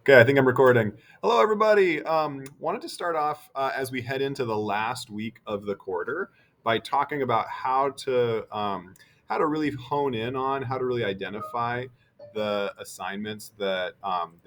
Okay, I think I'm recording. Hello, everybody. Wanted to start off as we head into the last week of the quarter by talking about how to really hone in on how to really identify the assignments that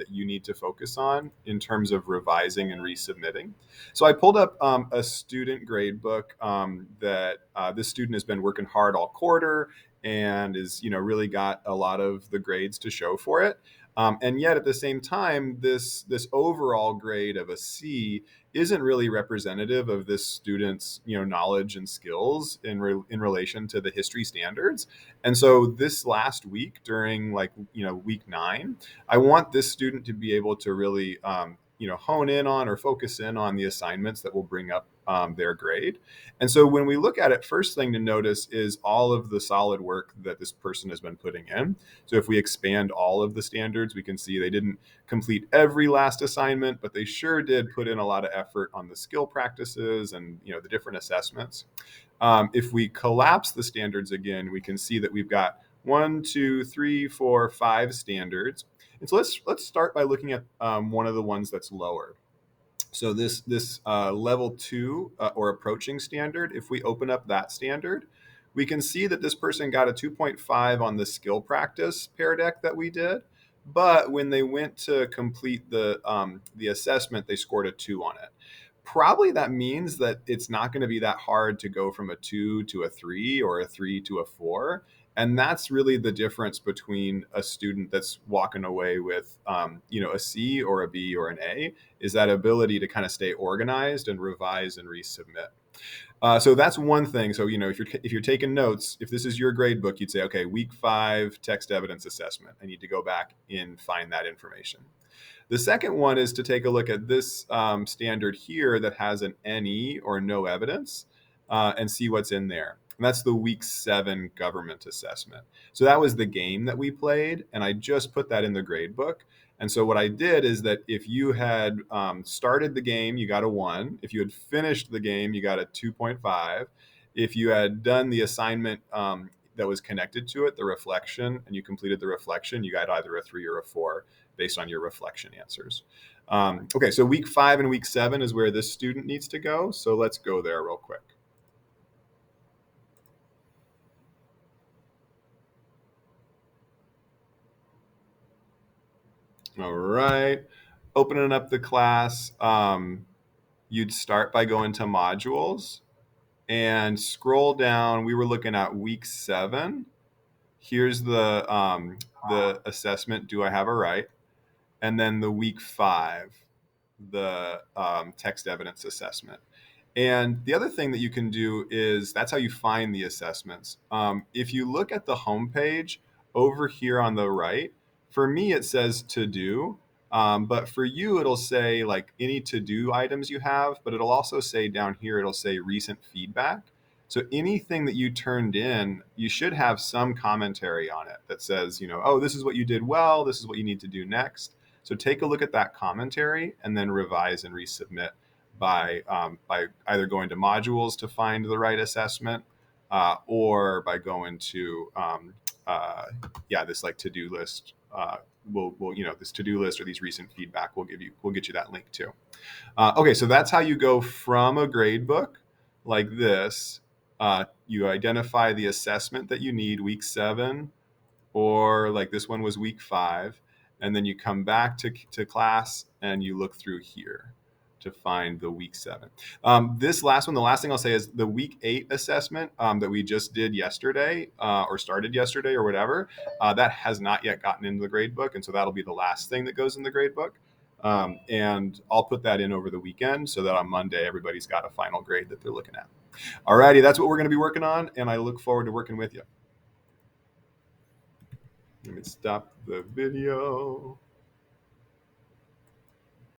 you need to focus on in terms of revising and resubmitting. So I pulled up a student grade book that this student has been working hard all quarter and is really got a lot of the grades to show for it. And yet, at the same time, this overall grade of a C isn't really representative of this student's knowledge and skills in relation to the history standards. And so, this last week, during week 9, I want this student to be able to really hone in on or focus in on the assignments that will bring up their grade. And so when we look at it, first thing to notice is all of the solid work that this person has been putting in. So if we expand all of the standards, we can see they didn't complete every last assignment, but they sure did put in a lot of effort on the skill practices and the different assessments. If we collapse the standards again, we can see that we've got 1, 2, 3, 4, 5 standards. And so let's start by looking at one of the ones that's lower. So this level 2 or approaching standard, if we open up that standard, we can see that this person got a 2.5 on the skill practice pair deck that we did. But when they went to complete the assessment, they scored a 2 on it. Probably that means that it's not going to be that hard to go from a 2 to a 3 or a 3 to a 4. And that's really the difference between a student that's walking away with a C or a B or an A, is that ability to kind of stay organized and revise and resubmit. So that's one thing. So if you're taking notes, if this is your grade book, you'd say, okay, week 5 text evidence assessment. I need to go back and find that information. The second one is to take a look at this standard here that has an NE or no evidence and see what's in there. And that's the week 7 government assessment. So that was the game that we played, and I just put that in the grade book. And so what I did is that if you had started the game, you got a 1. If you had finished the game, you got a 2.5. If you had done the assignment that was connected to it, the reflection, and you completed the reflection, you got either a 3 or a 4 based on your reflection answers. Okay, so week 5 and week 7 is where this student needs to go. So let's go there real quick. All right, opening up the class, you'd start by going to modules and scroll down. We were looking at week 7. Here's the assessment, do I have a right? And then the week 5, the text evidence assessment. And the other thing that you can do is that's how you find the assessments. If you look at the homepage over here on the right, for me it says to do, but for you it'll say like any to do items you have, but it'll also say down here, it'll say recent feedback. So anything that you turned in, you should have some commentary on it that says, oh, this is what you did well, this is what you need to do next. So take a look at that commentary and then revise and resubmit by either going to modules to find the right assessment or by going to this like to-do list. This to-do list or these recent feedback we'll get you that link too. Okay, so that's how you go from a grade book like this. You identify the assessment that you need week 7, or like this one was week 5, and then you come back to class and you look through here to find the week 7. This last one, the last thing I'll say is the week 8 assessment that we just did yesterday or started yesterday or whatever, that has not yet gotten into the grade book. And so that'll be the last thing that goes in the grade book. And I'll put that in over the weekend so that on Monday, everybody's got a final grade that they're looking at. Alrighty, that's what we're going to be working on. And I look forward to working with you. Let me stop the video.